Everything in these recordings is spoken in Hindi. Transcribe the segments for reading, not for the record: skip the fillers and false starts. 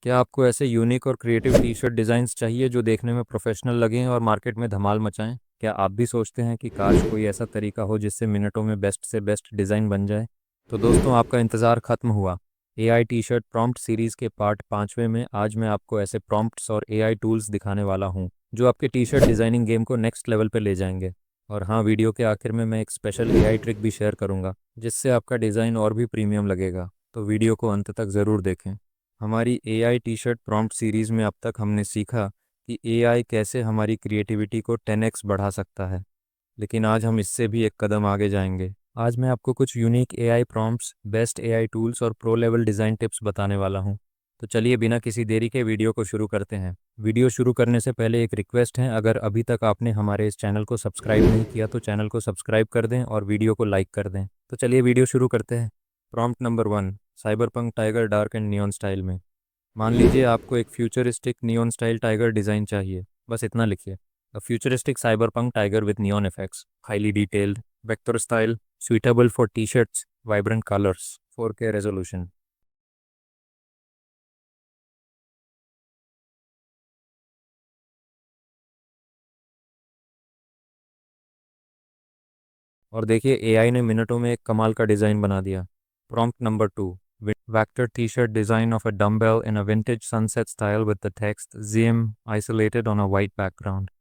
क्या आपको ऐसे यूनिक और क्रिएटिव टी शर्ट डिज़ाइंस चाहिए जो देखने में प्रोफेशनल लगें और मार्केट में धमाल मचाएं? क्या आप भी सोचते हैं कि काश कोई ऐसा तरीका हो जिससे मिनटों में बेस्ट से बेस्ट डिज़ाइन बन जाए? तो दोस्तों, आपका इंतज़ार खत्म हुआ। AI T shirt prompt series के पार्ट 5वें में आज मैं आपको ऐसे प्रॉम्प्ट्स और एआई टूल्स दिखाने वाला हूं जो आपके टी शर्ट डिज़ाइनिंग गेम को नेक्स्ट लेवल पर ले जाएंगे। और हाँ, वीडियो के आखिर में मैं एक स्पेशल एआई ट्रिक भी शेयर करूंगा जिससे आपका डिज़ाइन और भी प्रीमियम लगेगा। तो वीडियो को अंत तक ज़रूर देखें। हमारी AI T shirt prompt series में अब तक हमने सीखा कि एआई कैसे हमारी क्रिएटिविटी को 10x बढ़ा सकता है, लेकिन आज हम इससे भी एक कदम आगे जाएंगे। आज मैं आपको कुछ unique AI prompts, best AI tools और प्रो लेवल डिज़ाइन टिप्स बताने वाला हूं। तो चलिए बिना किसी देरी के वीडियो को शुरू करते हैं। वीडियो शुरू करने से पहले एक रिक्वेस्ट है, अगर अभी तक आपने हमारे इस चैनल को सब्सक्राइब नहीं किया तो चैनल को सब्सक्राइब कर दें और वीडियो को लाइक कर दें। तो चलिए वीडियो शुरू करते हैं। Prompt number 1, cyberpunk tiger dark and neon style में। मान लीजिए आपको एक futuristic neon style tiger design चाहिए। बस इतना लिखिए: a futuristic cyberpunk tiger with neon effects, highly detailed, vector style, suitable for t-shirts, vibrant colors, 4K resolution। और देखिए, एआई ने मिनटों में एक कमाल का डिज़ाइन बना दिया। Prompt number 2, vector t-shirt design of a dumbbell in a vintage sunset style with the text ZM isolated on a white background।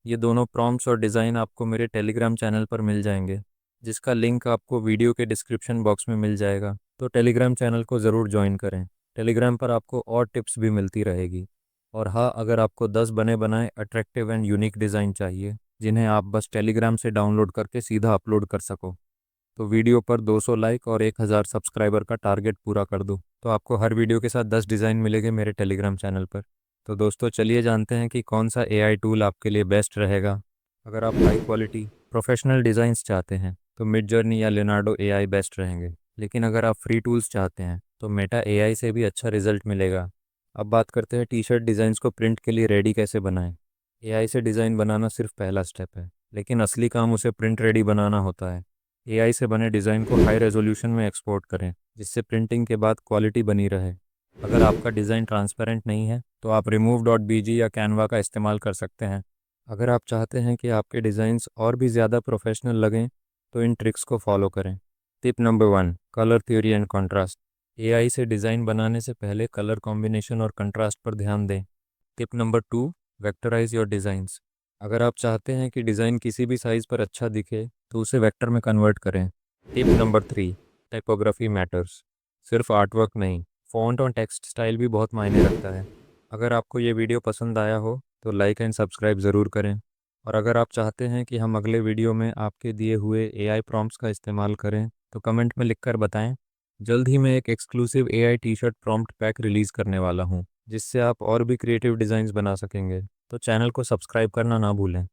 ये दोनों प्रॉम्प्ट्स और डिज़ाइन आपको मेरे टेलीग्राम चैनल पर मिल जाएंगे, जिसका लिंक आपको वीडियो के डिस्क्रिप्शन बॉक्स में मिल जाएगा। तो टेलीग्राम चैनल को ज़रूर ज्वाइन करें। टेलीग्राम पर आपको और टिप्स भी मिलती रहेगी। और हाँ, अगर आपको 10 बने बनाए अट्रैक्टिव एंड यूनिक डिज़ाइन चाहिए जिन्हें आप बस टेलीग्राम से डाउनलोड करके सीधा अपलोड कर सको, तो वीडियो पर 200 लाइक और 1000 सब्सक्राइबर का टारगेट पूरा कर दो तो आपको हर वीडियो के साथ 10 डिज़ाइन मिलेंगे मेरे टेलीग्राम चैनल पर। तो दोस्तों, चलिए जानते हैं कि कौन सा एआई टूल आपके लिए बेस्ट रहेगा। अगर आप हाई क्वालिटी प्रोफेशनल डिज़ाइंस चाहते हैं तो मिड जर्नी या लियोनार्डो एआई बेस्ट रहेंगे। लेकिन अगर आप फ्री टूल्स चाहते हैं तो मेटा एआई से भी अच्छा रिजल्ट मिलेगा। अब बात करते हैं टी शर्ट डिज़ाइंस को प्रिंट के लिए रेडी कैसे बनाएं। एआई से डिज़ाइन बनाना सिर्फ पहला स्टेप है, लेकिन असली काम उसे प्रिंट रेडी बनाना होता है। एआई से बने डिज़ाइन को हाई रेजोल्यूशन में एक्सपोर्ट करें जिससे प्रिंटिंग के बाद क्वालिटी बनी रहे। अगर आपका डिज़ाइन ट्रांसपेरेंट नहीं है तो आप remove.bg या कैनवा का इस्तेमाल कर सकते हैं। अगर आप चाहते हैं कि आपके डिज़ाइंस और भी ज़्यादा प्रोफेशनल लगें तो इन ट्रिक्स को फॉलो करें। Tip number 1, colour theory and contrast. AI से डिज़ाइन बनाने से पहले कलर कॉम्बिनेशन और कंट्रास्ट पर ध्यान दें। Tip number 2, vectorise your designs. अगर आप चाहते हैं कि डिज़ाइन किसी भी साइज़ पर अच्छा दिखे तो उसे वेक्टर में कन्वर्ट करें। Tip number 3, typography matters. सिर्फ आर्टवर्क नहीं, फ़ॉन्ट और टेक्स्ट स्टाइल भी बहुत मायने रखता है। अगर आपको ये वीडियो पसंद आया हो तो लाइक एंड सब्सक्राइब ज़रूर करें। और अगर आप चाहते हैं कि हम अगले वीडियो में आपके दिए हुए एआई प्रॉम्प्ट्स का इस्तेमाल करें तो कमेंट में लिखकर बताएं। जल्द ही मैं एक exclusive AI T shirt prompt pack release करने वाला हूं जिससे आप और भी क्रिएटिव डिज़ाइंस बना सकेंगे। तो चैनल को सब्सक्राइब करना ना भूलें।